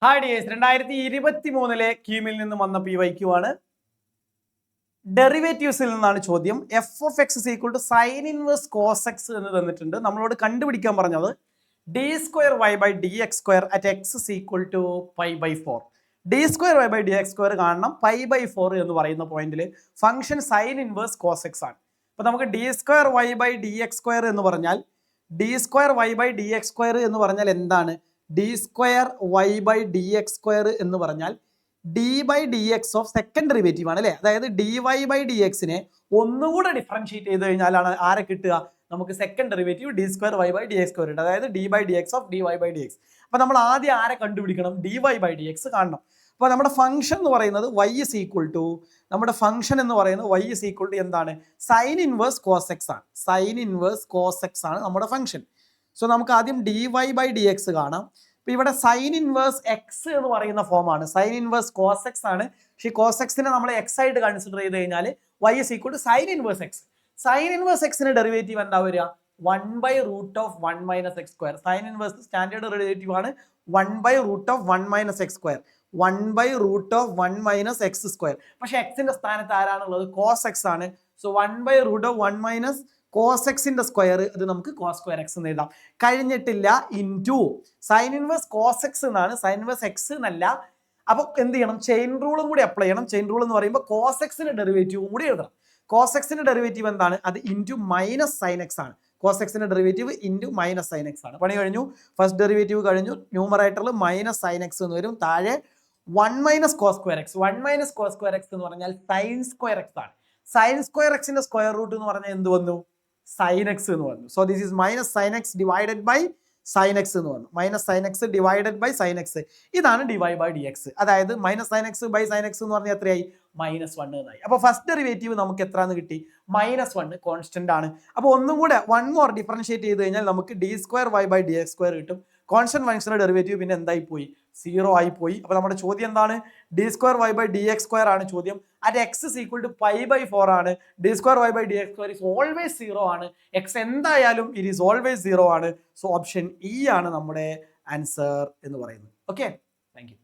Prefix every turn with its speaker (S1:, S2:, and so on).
S1: Hi dears 2023 കീമിൽ നിന്ന് വന്ന PYQ ആണ്. ഡെറിവേറ്റീവ്സിൽ നിന്നാണ് ചോദ്യം. F of X is equal to sine inverse cos X എന്ന് തന്നിട്ടുണ്ട്. നമ്മളോട് കണ്ടുപിടിക്കാൻ പറഞ്ഞത് D square Y by D X square at X is equal to pi by 4. D square Y by D X square കാണണം. Pi by 4 എന്ന് പറയുന്ന പോയിന്റിൽ function sine inverse cos X ആണ്. അപ്പൊ നമുക്ക് D square Y by D X square എന്ന് പറഞ്ഞാൽ D square Y by D X square എന്ന് പറഞ്ഞാൽ എന്താണ്? D square Y by D X square എന്ന് പറഞ്ഞാൽ d by D x of second derivative ആണ് അല്ലേ? അതായത് ഡി വൈ ബൈ ഡി എക്സിനെ ഒന്നുകൂടെ ഡിഫറൻഷിയേറ്റ് ചെയ്ത് കഴിഞ്ഞാലാണ് ആരെ കിട്ടുക? നമുക്ക് second derivative d square Y by D X square ഉണ്ട്. അതായത് d by D x of d y by D x. അപ്പൊ നമ്മൾ ആദ്യം ആരെ കണ്ടുപിടിക്കണം? D y by D x കാണണം. അപ്പോൾ നമ്മുടെ ഫംഗ്ഷൻ എന്ന് പറയുന്നത് y is equal to നമ്മുടെ ഫംഗ്ഷൻ എന്ന് പറയുന്നത് y is equal to എന്താണ്? സൈൻ ഇൻവേഴ്സ് കോസ് എക്സ് ആണ്. സൈൻ ഇൻവേഴ്സ് കോസ് എക്സ് ആണ് നമ്മുടെ ഫംഗ്ഷൻ. സോ നമുക്ക് ആദ്യം d y by D x കാണാം. ഇപ്പൊ ഇവിടെ സൈൻ ഇൻവേഴ്സ് എക്സ് എന്ന് പറയുന്ന ഫോമാണ്. സൈൻ ഇൻവേഴ്സ് കോസ് എക്സ് ആണ്. പക്ഷേ കോസ് എക്സിനെ നമ്മൾ എക്സ് ആയിട്ട് കൺസിഡർ ചെയ്ത് കഴിഞ്ഞാൽ y is equal to sine inverse x. Sine inverse എക്സിന്റെ ഡെറിവേറ്റീവ് എന്താ വരിക? 1/√ of 1 minus x square. Sine inverse standard derivative ആണ് 1/√ of 1 minus x square. 1/√ of 1 minus x square. പക്ഷെ എക്സിന്റെ സ്ഥാനത്ത് ആരാണുള്ളത്? കോസ് എക്സ് ആണ്. സോ 1/√ ഓഫ് 1 മൈനസ് കോസ് എക്സിന്റെ സ്ക്വയർ, ഇത് നമുക്ക് കോസ് സ്ക്വയർ എക്സ് എന്ന് എഴുതാം. കഴിഞ്ഞിട്ടില്ല into sine inverse cos x എന്നാണ്, സൈൻ ഇൻവേഴ്സ് എക്സ് എന്നല്ല. അപ്പൊ എന്ത് ചെയ്യണം? ചെയിൻ റൂളും കൂടി അപ്ലൈ ചെയ്യണം. ചെയിൻ റൂൾ എന്ന് പറയുമ്പോൾ കോസ് എക്സിന്റെ ഡെറിവേറ്റീവും കൂടി എഴുതണം. കോസ് എക്സിന്റെ ഡെറിവേറ്റീവ് എന്താണ്? അത് ഇൻറ്റു മൈനസ് സൈൻ എക്സ് ആണ്. കോസ് എക്സിന്റെ derivative into minus sine X ആണ്. പണി കഴിഞ്ഞു. ഫസ്റ്റ് ഡെറിവേറ്റീവ് കഴിഞ്ഞു. ന്യൂമറേറ്ററിൽ മൈനസ് സൈൻ എക്സ് എന്ന് വരും. താഴെ 1 minus cos square x. 1 minus cos square x എന്ന് പറഞ്ഞാൽ സൈൻ സ്ക്വയർ എക്സ് ആണ്. സൈൻ സ്ക്വയർ എക്സിന്റെ സ്ക്വയർ റൂട്ട് എന്ന് പറഞ്ഞാൽ എന്ത് വന്നു? സൈൻ എക്സ് എന്ന് വന്നു. So this is minus sine x divided by sine x എന്ന് വന്നു. Minus sine x divided by sine x. ഇതാണ് ഡിവൈ ബൈ ഡി എക്സ്. അതായത് minus sine x by sine x എന്ന് പറഞ്ഞാൽ എത്രയായി? -1 എന്നായി. അപ്പൊ ഫസ്റ്റ് ഡെറിവേറ്റീവ് നമുക്ക് എത്രന്ന് കിട്ടി? -1 കോൺസ്റ്റന്റ് ആണ്. അപ്പൊ ഒന്നും കൂടെ 1 മോർ ഡിഫറൻഷിയേറ്റ് ചെയ്ത് കഴിഞ്ഞാൽ നമുക്ക് D square Y by D X square കിട്ടും. കോൺസ്റ്റന്റ് ഫംഗ്ഷന്റെ ഡെറിവേറ്റീവ് പിന്നെ എന്തായി പോയി? 0 ആയി പോയി. അപ്പൊ നമ്മുടെ ചോദ്യം എന്താണ്? D square Y by D X square ആണ് ചോദ്യം. At X is equal to pi by 4 ആണ്. D square Y by D X square is always 0 ആണ്. എക്സ് എന്തായാലും ഇറ്റ് ഈസ് ഓൾവേസ് 0 ആണ്. സോ ഓപ്ഷൻ ഇ ആണ് നമ്മുടെ ആൻസർ എന്ന് പറയുന്നത്. Okay, thank you.